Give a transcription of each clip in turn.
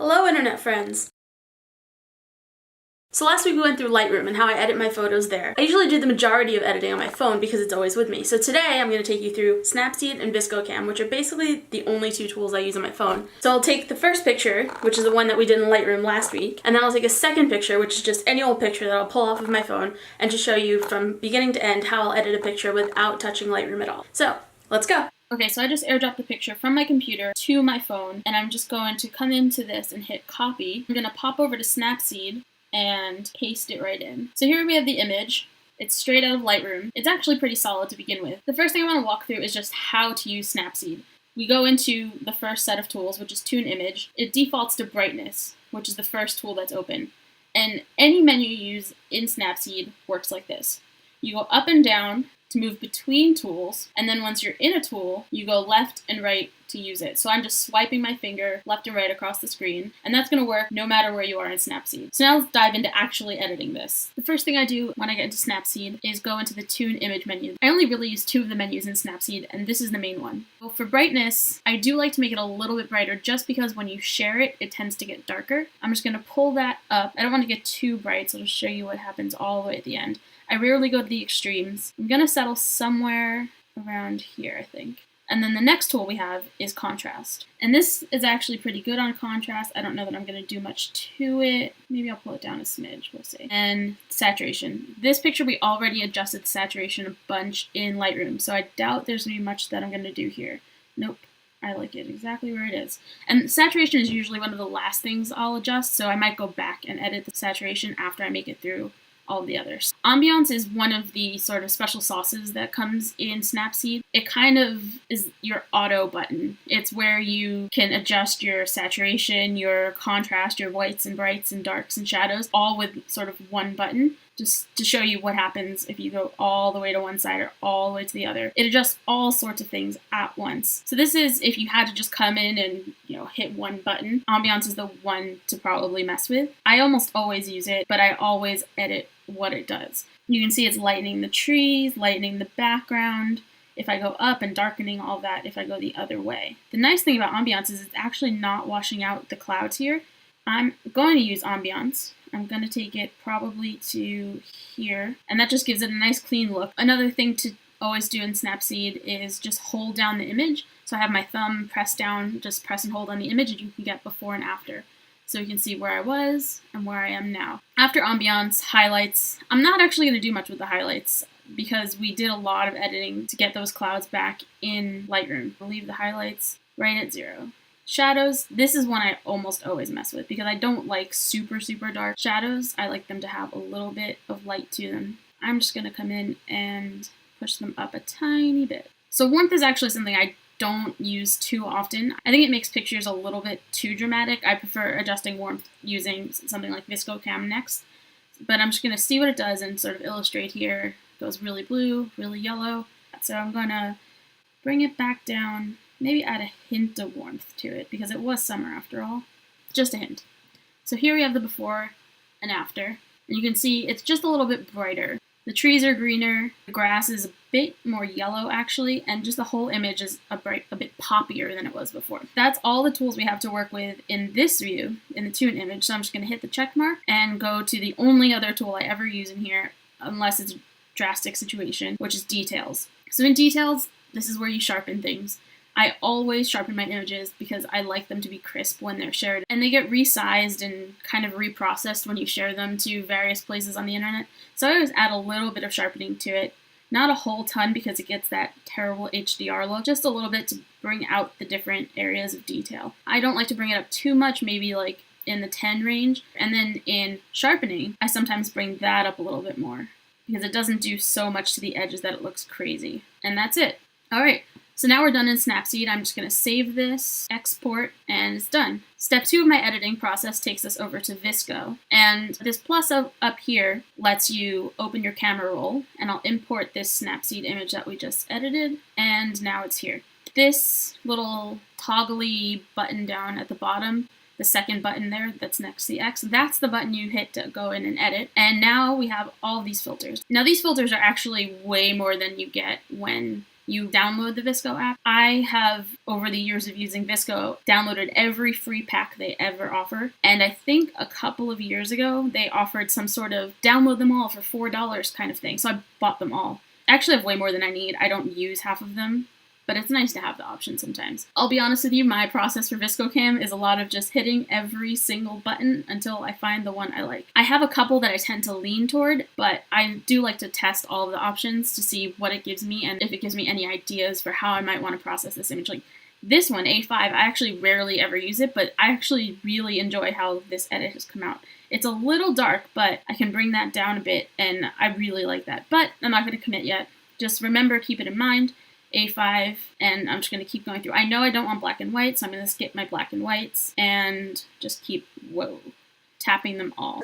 Hello internet friends! So last week we went through Lightroom and how I edit my photos there. I usually do the majority of editing on my phone because it's always with me. So today I'm going to take you through Snapseed and VSCO, which are basically the only two tools I use on my phone. So I'll take the first picture, which is the one that we did in Lightroom last week, and then I'll take a second picture, which is just any old picture that I'll pull off of my phone, and just show you from beginning to end how I'll edit a picture without touching Lightroom at all. So, let's go! Okay, so I just airdropped the picture from my computer to my phone, and I'm just going to come into this and hit copy. I'm going to pop over to Snapseed and paste it right in. So here we have the image. It's straight out of Lightroom. It's actually pretty solid to begin with. The first thing I want to walk through is just how to use Snapseed. We go into the first set of tools, which is Tune Image. It defaults to brightness, which is the first tool that's open. And any menu you use in Snapseed works like this. You go up and down to move between tools, and then once you're in a tool, you go left and right to use it. So I'm just swiping my finger left and right across the screen, and that's going to work no matter where you are in Snapseed. So now let's dive into actually editing this. The first thing I do when I get into Snapseed is go into the Tune Image menu. I only really use two of the menus in Snapseed, and this is the main one. Well, for brightness, I do like to make it a little bit brighter just because when you share it, it tends to get darker. I'm just going to pull that up. I don't want to get too bright, so I'll just show you what happens all the way at the end. I rarely go to the extremes. I'm going to settle somewhere around here, I think. And then the next tool we have is contrast. And this is actually pretty good on contrast. I don't know that I'm going to do much to it. Maybe I'll pull it down a smidge, we'll see. And saturation. This picture we already adjusted the saturation a bunch in Lightroom, so I doubt there's going to be much that I'm going to do here. Nope. I like it exactly where it is. And saturation is usually one of the last things I'll adjust, so I might go back and edit the saturation after I make it through all the others. Ambiance is one of the sort of special sauces that comes in Snapseed. It kind of is your auto button. It's where you can adjust your saturation, your contrast, your whites and brights and darks and shadows, all with sort of one button, just to show you what happens if you go all the way to one side or all the way to the other. It adjusts all sorts of things at once. So this is if you had to just come in and, hit one button. Ambiance is the one to probably mess with. I almost always use it, but I always edit what it does. You can see it's lightening the trees, lightening the background, if I go up, and darkening all that if I go the other way. The nice thing about Ambiance is it's actually not washing out the clouds here. I'm going to use Ambiance. I'm going to take it probably to here, and that just gives it a nice clean look. Another thing to always do in Snapseed is just hold down the image. So I have my thumb pressed down, just press and hold on the image, and you can get before and after. So you can see where I was and where I am now. After Ambiance, highlights. I'm not actually going to do much with the highlights because we did a lot of editing to get those clouds back in Lightroom. I'll leave the highlights right at 0. Shadows, this is one I almost always mess with because I don't like super, super dark shadows. I like them to have a little bit of light to them. I'm just going to come in and push them up a tiny bit. So warmth is actually something I don't use too often. I think it makes pictures a little bit too dramatic. I prefer adjusting warmth using something like VSCO next. But I'm just going to see what it does and sort of illustrate here. It goes really blue, really yellow. So I'm going to bring it back down, maybe add a hint of warmth to it because it was summer after all. Just a hint. So here we have the before and after. And you can see it's just a little bit brighter. The trees are greener, the grass is a bit more yellow actually, and just the whole image is a bit poppier than it was before. That's all the tools we have to work with in this view, in the Tune Image, so I'm just going to hit the check mark and go to the only other tool I ever use in here, unless it's a drastic situation, which is Details. So in Details, this is where you sharpen things. I always sharpen my images because I like them to be crisp when they're shared, and they get resized and kind of reprocessed when you share them to various places on the internet. So I always add a little bit of sharpening to it. Not a whole ton because it gets that terrible HDR look, just a little bit to bring out the different areas of detail. I don't like to bring it up too much, maybe like in the 10 range. And then in sharpening, I sometimes bring that up a little bit more because it doesn't do so much to the edges that it looks crazy. And that's it. All right. So now we're done in Snapseed. I'm just going to save this, export, and it's done. Step 2 of my editing process takes us over to VSCO. And this plus up here lets you open your camera roll, and I'll import this Snapseed image that we just edited, and now it's here. This little toggly button down at the bottom, the second button there that's next to the X, that's the button you hit to go in and edit. And now we have all these filters. Now these filters are actually way more than you get when you download the VSCO app. I have, over the years of using VSCO, downloaded every free pack they ever offer. And I think a couple of years ago, they offered some sort of download them all for $4 kind of thing. So I bought them all. I actually have way more than I need. I don't use half of them, but it's nice to have the option sometimes. I'll be honest with you, my process for VSCO Cam is a lot of just hitting every single button until I find the one I like. I have a couple that I tend to lean toward, but I do like to test all of the options to see what it gives me and if it gives me any ideas for how I might want to process this image. Like this one, A5, I actually rarely ever use it, but I actually really enjoy how this edit has come out. It's a little dark, but I can bring that down a bit, and I really like that. But I'm not going to commit yet. Just remember, keep it in mind. A5, and I'm just going to keep going through. I know I don't want black and white, so I'm going to skip my black and whites and just keep, tapping them all.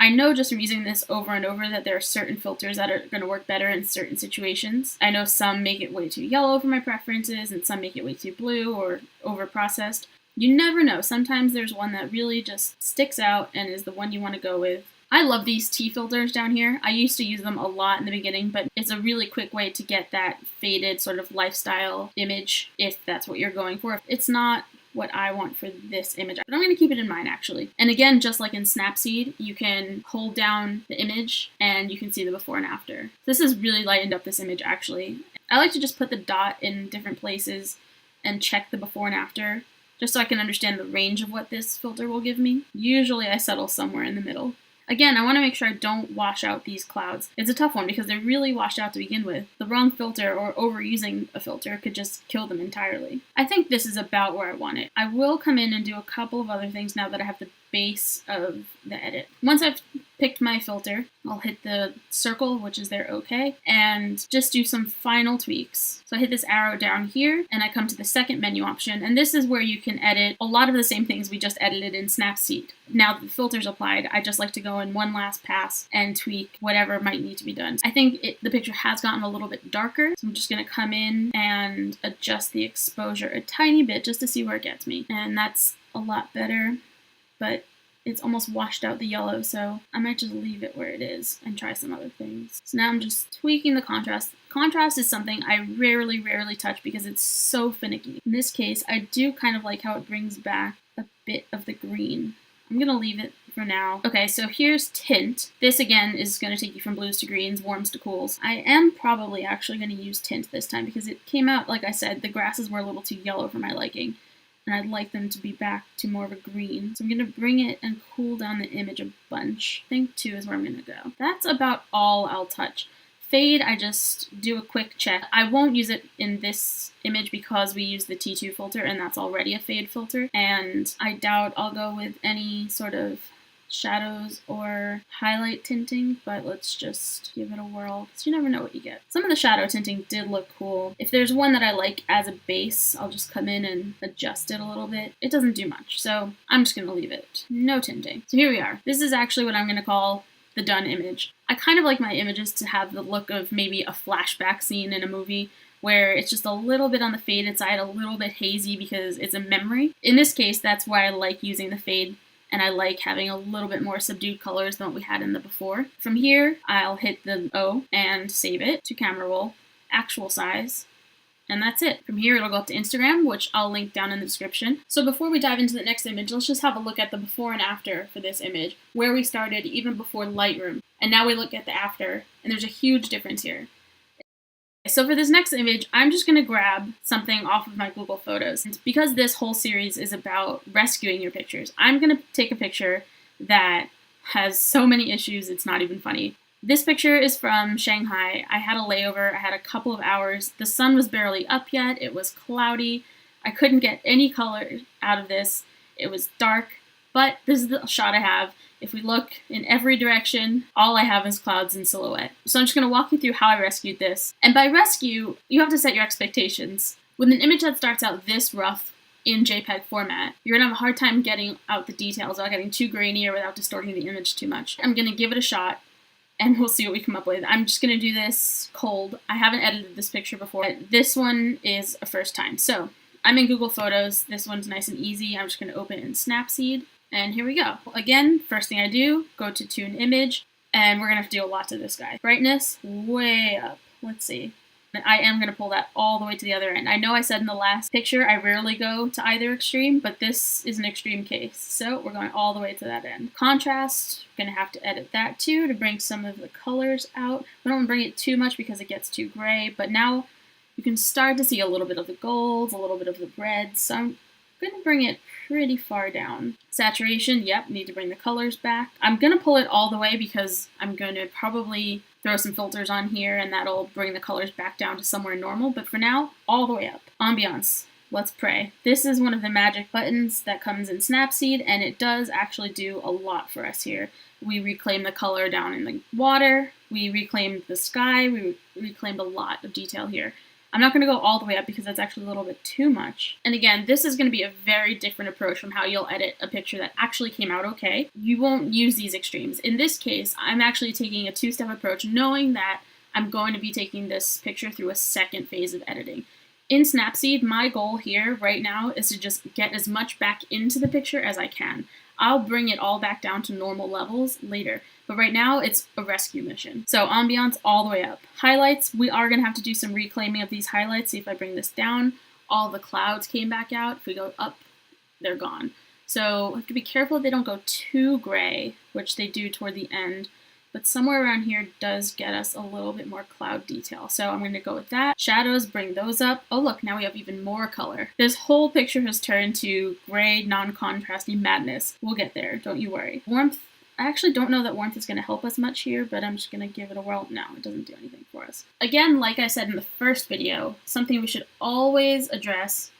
I know just from using this over and over that there are certain filters that are going to work better in certain situations. I know some make it way too yellow for my preferences, and some make it way too blue or over-processed. You never know. Sometimes there's one that really just sticks out and is the one you want to go with. I love these T filters down here. I used to use them a lot in the beginning, but it's a really quick way to get that faded sort of lifestyle image if that's what you're going for. It's not what I want for this image, but I'm going to keep it in mind actually. And again, just like in Snapseed, you can hold down the image and you can see the before and after. This has really lightened up this image actually. I like to just put the dot in different places and check the before and after, just so I can understand the range of what this filter will give me. Usually I settle somewhere in the middle. Again, I want to make sure I don't wash out these clouds. It's a tough one because they're really washed out to begin with. The wrong filter or overusing a filter could just kill them entirely. I think this is about where I want it. I will come in and do a couple of other things now that I have the base of the edit. Once I've picked my filter, I'll hit the circle, which is their OK, and just do some final tweaks. So I hit this arrow down here, and I come to the second menu option, and this is where you can edit a lot of the same things we just edited in Snapseed. Now that the filter's applied, I just like to go in one last pass and tweak whatever might need to be done. I think the picture has gotten a little bit darker, so I'm just going to come in and adjust the exposure a tiny bit just to see where it gets me. And that's a lot better, but it's almost washed out the yellow, so I might just leave it where it is and try some other things. So now I'm just tweaking the contrast. Contrast is something I rarely touch because it's so finicky. In this case, I do kind of like how it brings back a bit of the green. I'm gonna leave it for now. Okay, so here's tint. This again is gonna take you from blues to greens, warms to cools. I am probably actually gonna use tint this time because it came out, like I said, the grasses were a little too yellow for my liking, and I'd like them to be back to more of a green. So I'm gonna bring it and cool down the image a bunch. I think 2 is where I'm gonna go. That's about all I'll touch. Fade, I just do a quick check. I won't use it in this image because we use the T2 filter and that's already a fade filter. And I doubt I'll go with any sort of shadows or highlight tinting, but let's just give it a whirl, so you never know what you get. Some of the shadow tinting did look cool. If there's one that I like as a base, I'll just come in and adjust it a little bit. It doesn't do much, so I'm just gonna leave it. No tinting. So here we are. This is actually what I'm gonna call the done image. I kind of like my images to have the look of maybe a flashback scene in a movie where it's just a little bit on the faded side, a little bit hazy because it's a memory. In this case, that's why I like using the fade, and I like having a little bit more subdued colors than what we had in the before. From here, I'll hit the O and save it to camera roll, actual size, and that's it. From here, it'll go up to Instagram, which I'll link down in the description. So before we dive into the next image, let's just have a look at the before and after for this image, where we started even before Lightroom. And now we look at the after, and there's a huge difference here. So for this next image, I'm just gonna grab something off of my Google Photos. And because this whole series is about rescuing your pictures, I'm gonna take a picture that has so many issues, it's not even funny. This picture is from Shanghai. I had a layover, I had a couple of hours. The sun was barely up yet, it was cloudy. I couldn't get any color out of this. It was dark, but this is the shot I have. If we look in every direction, all I have is clouds and silhouette. So I'm just gonna walk you through how I rescued this. And by rescue, you have to set your expectations. With an image that starts out this rough in JPEG format, you're gonna have a hard time getting out the details without getting too grainy or without distorting the image too much. I'm gonna give it a shot, and we'll see what we come up with. I'm just gonna do this cold. I haven't edited this picture before. This one is a first time. So I'm in Google Photos. This one's nice and easy. I'm just gonna open it in Snapseed. And here we go. Again, first thing I do, go to tune image, and we're gonna have to do a lot to this guy. Brightness, way up. Let's see. I am going to pull that all the way to the other end. I know I said in the last picture I rarely go to either extreme, but this is an extreme case. So we're going all the way to that end. Contrast, going to have to edit that too to bring some of the colors out. We don't want to bring it too much because it gets too gray, but now you can start to see a little bit of the golds, a little bit of the reds. So I'm going to bring it pretty far down. Saturation, yep, need to bring the colors back. I'm going to pull it all the way because I'm going to probably throw some filters on here and that'll bring the colors back down to somewhere normal. But for now, all the way up. Ambiance. Let's pray. This is one of the magic buttons that comes in Snapseed, and it does actually do a lot for us here. We reclaim the color down in the water. We reclaimed the sky. We reclaimed a lot of detail here. I'm not going to go all the way up because that's actually a little bit too much. And again, this is going to be a very different approach from how you'll edit a picture that actually came out okay. You won't use these extremes. In this case, I'm actually taking a two-step approach, knowing that I'm going to be taking this picture through a second phase of editing. In Snapseed, my goal here right now is to just get as much back into the picture as I can. I'll bring it all back down to normal levels later. But right now, it's a rescue mission. So ambiance all the way up. Highlights, we are going to have to do some reclaiming of these highlights. See if I bring this down. All the clouds came back out. If we go up, they're gone. So we have to be careful they don't go too gray, which they do toward the end. But somewhere around here does get us a little bit more cloud detail. So I'm going to go with that. Shadows, bring those up. Oh look, now we have even more color. This whole picture has turned to gray, non-contrasty madness. We'll get there, don't you worry. Warmth, I actually don't know that warmth is going to help us much here, but I'm just going to give it a whirl. No, it doesn't do anything for us. Again, like I said in the first video, something we should always address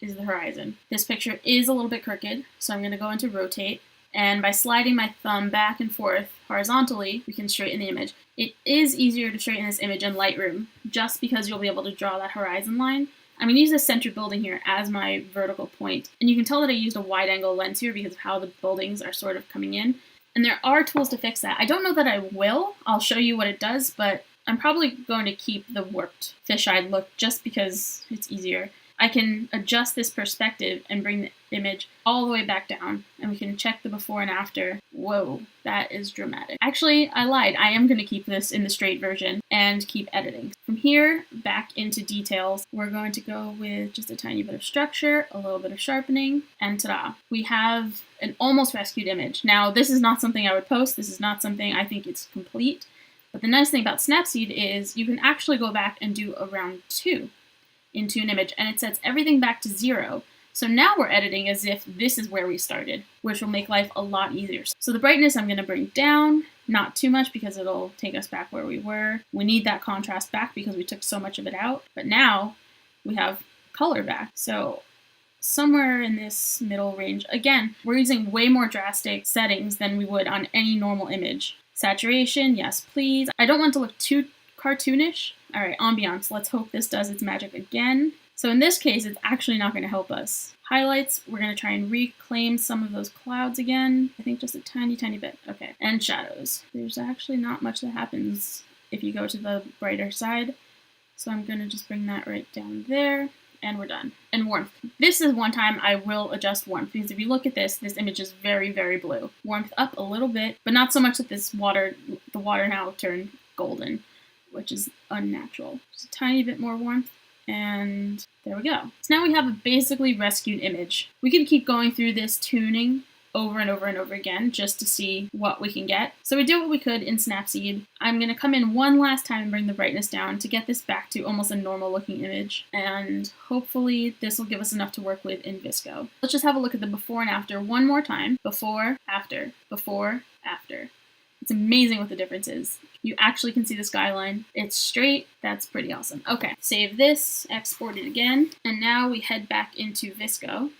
is the horizon. This picture is a little bit crooked, so I'm going to go into rotate. And by sliding my thumb back and forth horizontally, we can straighten the image. It is easier to straighten this image in Lightroom, just because you'll be able to draw that horizon line. I'm going to use the center building here as my vertical point. And you can tell that I used a wide angle lens here because of how the buildings are sort of coming in. And there are tools to fix that. I don't know that I will. I'll show you what it does, but I'm probably going to keep the warped fisheye look just because it's easier. I can adjust this perspective and bring the image all the way back down, and we can check the before and after. Whoa, that is dramatic. Actually, I lied. I am going to keep this in the straight version and keep editing. From here, back into details, we're going to go with just a tiny bit of structure, a little bit of sharpening, and ta-da. We have an almost rescued image. Now, this is not something I would post. This is not something I think it's complete. But the nice thing about Snapseed is you can actually go back and do a round 2 into an image, and it sets everything back to 0. So now we're editing as if this is where we started, which will make life a lot easier. So the brightness I'm going to bring down, not too much because it'll take us back where we were. We need that contrast back because we took so much of it out. But now we have color back. So somewhere in this middle range. Again, we're using way more drastic settings than we would on any normal image. Saturation, yes please. I don't want to look too cartoonish. All right, ambiance. Let's hope this does its magic again. So in this case, it's actually not going to help us. Highlights, we're going to try and reclaim some of those clouds again. I think just a tiny, tiny bit. Okay, and shadows. There's actually not much that happens if you go to the brighter side. So I'm going to just bring that right down there, and we're done. And warmth. This is one time I will adjust warmth, because if you look at this image is very, very blue. Warmth up a little bit, but not so much that the water now turned golden, which is unnatural. Just a tiny bit more warmth, and there we go. So now we have a basically rescued image. We can keep going through this tuning over and over and over again just to see what we can get. So we did what we could in Snapseed. I'm going to come in one last time and bring the brightness down to get this back to almost a normal looking image, and hopefully this will give us enough to work with in VSCO. Let's just have a look at the before and after one more time. Before, after, before, after. It's amazing what the difference is. You actually can see the skyline. It's straight. That's pretty awesome. Okay, save this, export it again, and now we head back into VSCO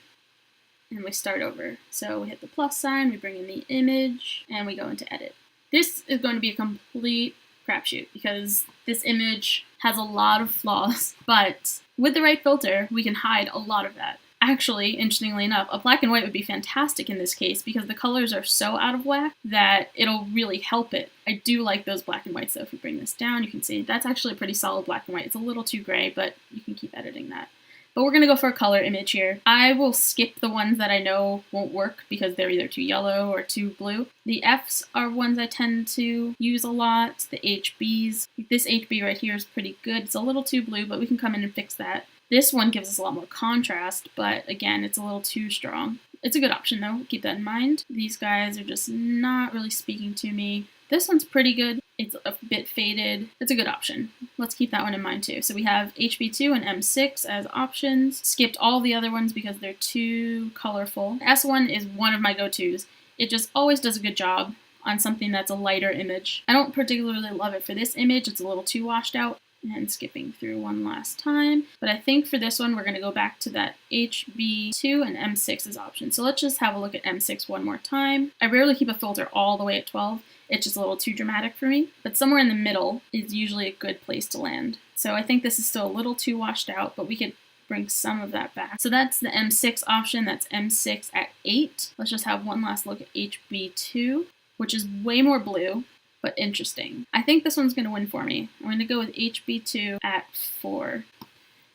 and we start over. So we hit the plus sign, we bring in the image, and we go into edit. This is going to be a complete crapshoot because this image has a lot of flaws, but with the right filter, we can hide a lot of that. Actually, interestingly enough, a black and white would be fantastic in this case because the colors are so out of whack that it'll really help it. I do like those black and whites though. If we bring this down, you can see that's actually a pretty solid black and white. It's a little too gray, but you can keep editing that. But we're gonna go for a color image here. I will skip the ones that I know won't work because they're either too yellow or too blue. The Fs are ones I tend to use a lot. The HBs. This HB right here is pretty good. It's a little too blue, but we can come in and fix that. This one gives us a lot more contrast, but again, it's a little too strong. It's a good option though, keep that in mind. These guys are just not really speaking to me. This one's pretty good. It's a bit faded. It's a good option. Let's keep that one in mind too. So we have HB2 and M6 as options. Skipped all the other ones because they're too colorful. S1 is one of my go-tos. It just always does a good job on something that's a lighter image. I don't particularly love it for this image. It's a little too washed out. And skipping through one last time. But I think for this one, we're going to go back to that HB2 and M6 as options. So let's just have a look at M6 one more time. I rarely keep a filter all the way at 12. It's just a little too dramatic for me. But somewhere in the middle is usually a good place to land. So I think this is still a little too washed out, but we could bring some of that back. So that's the M6 option. That's M6 at 8. Let's just have one last look at HB2, which is way more blue. But interesting. I think this one's going to win for me. I'm going to go with HB2 at 4.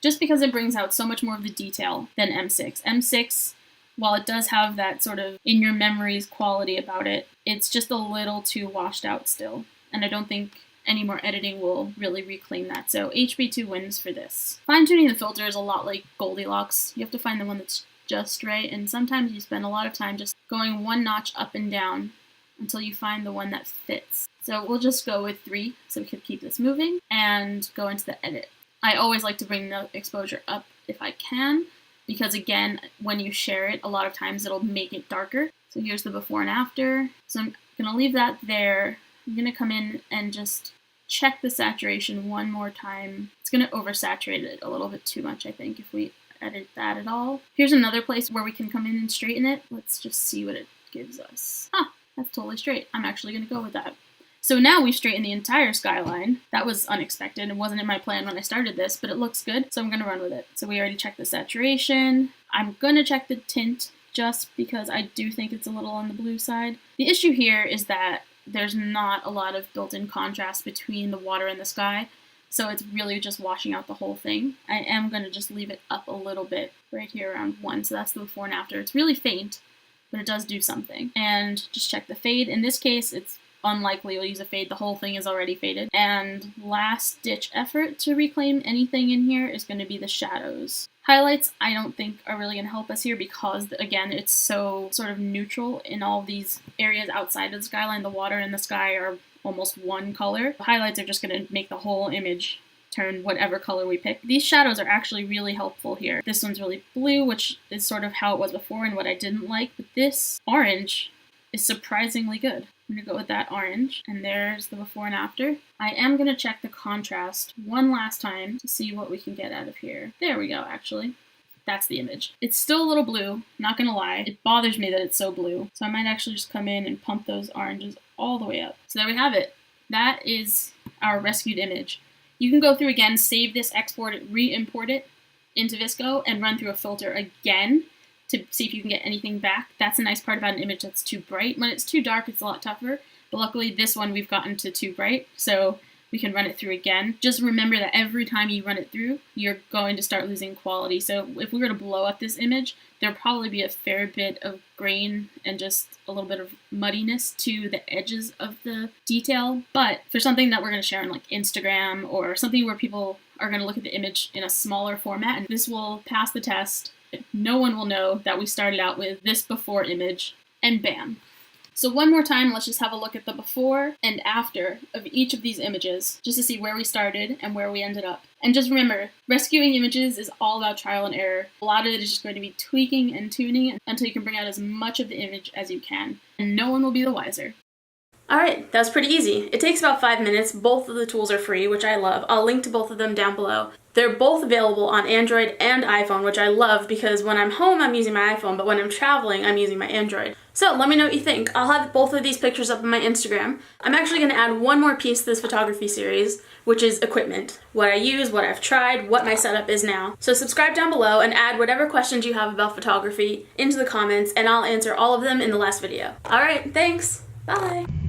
Just because it brings out so much more of the detail than M6. M6, while it does have that sort of in your memories quality about it, it's just a little too washed out still. And I don't think any more editing will really reclaim that. So HB2 wins for this. Fine-tuning the filter is a lot like Goldilocks. You have to find the one that's just right. And sometimes you spend a lot of time just going one notch up and down until you find the one that fits. So we'll just go with 3 so we can keep this moving and go into the edit. I always like to bring the exposure up if I can because again, when you share it, a lot of times it'll make it darker. So here's the before and after. So I'm gonna leave that there. I'm gonna come in and just check the saturation one more time. It's gonna oversaturate it a little bit too much, I think, if we edit that at all. Here's another place where we can come in and straighten it. Let's just see what it gives us. That's totally straight. I'm actually gonna go with that. So now we've straightened the entire skyline. That was unexpected. It wasn't in my plan when I started this, but it looks good, so I'm gonna run with it. So we already checked the saturation. I'm gonna check the tint just because I do think it's a little on the blue side. The issue here is that there's not a lot of built-in contrast between the water and the sky, so it's really just washing out the whole thing. I am gonna just leave it up a little bit right here around 1, so that's the before and after. It's really faint, but it does do something. And just check the fade. In this case, it's unlikely we'll use a fade. The whole thing is already faded. And last ditch effort to reclaim anything in here is going to be the shadows. Highlights I don't think are really going to help us here because again it's so sort of neutral in all these areas outside of the skyline. The water and the sky are almost one color. The highlights are just going to make the whole image turn whatever color we pick. These shadows are actually really helpful here. This one's really blue, which is sort of how it was before and what I didn't like, but this orange is surprisingly good. I'm gonna go with that orange, and there's the before and after. I am gonna check the contrast one last time to see what we can get out of here. There we go, actually. That's the image. It's still a little blue, not gonna lie. It bothers me that it's so blue, so I might actually just come in and pump those oranges all the way up. So there we have it. That is our rescued image. You can go through again, save this, export it, re-import it into VSCO, and run through a filter again to see if you can get anything back. That's a nice part about an image that's too bright. When it's too dark, it's a lot tougher. But luckily, this one we've gotten to too bright, so we can run it through again. Just remember that every time you run it through, you're going to start losing quality. So if we were to blow up this image, there'll probably be a fair bit of grain and just a little bit of muddiness to the edges of the detail. But for something that we're going to share on like Instagram or something where people are going to look at the image in a smaller format, and this will pass the test. No one will know that we started out with this before image, and bam. So one more time, let's just have a look at the before and after of each of these images, just to see where we started and where we ended up. And just remember, rescuing images is all about trial and error. A lot of it is just going to be tweaking and tuning until you can bring out as much of the image as you can, and no one will be the wiser. Alright, that was pretty easy. It takes about 5 minutes. Both of the tools are free, which I love. I'll link to both of them down below. They're both available on Android and iPhone, which I love because when I'm home, I'm using my iPhone, but when I'm traveling, I'm using my Android. So let me know what you think. I'll have both of these pictures up on my Instagram. I'm actually going to add one more piece to this photography series, which is equipment. What I use, what I've tried, what my setup is now. So subscribe down below and add whatever questions you have about photography into the comments, and I'll answer all of them in the last video. Alright, thanks! Bye!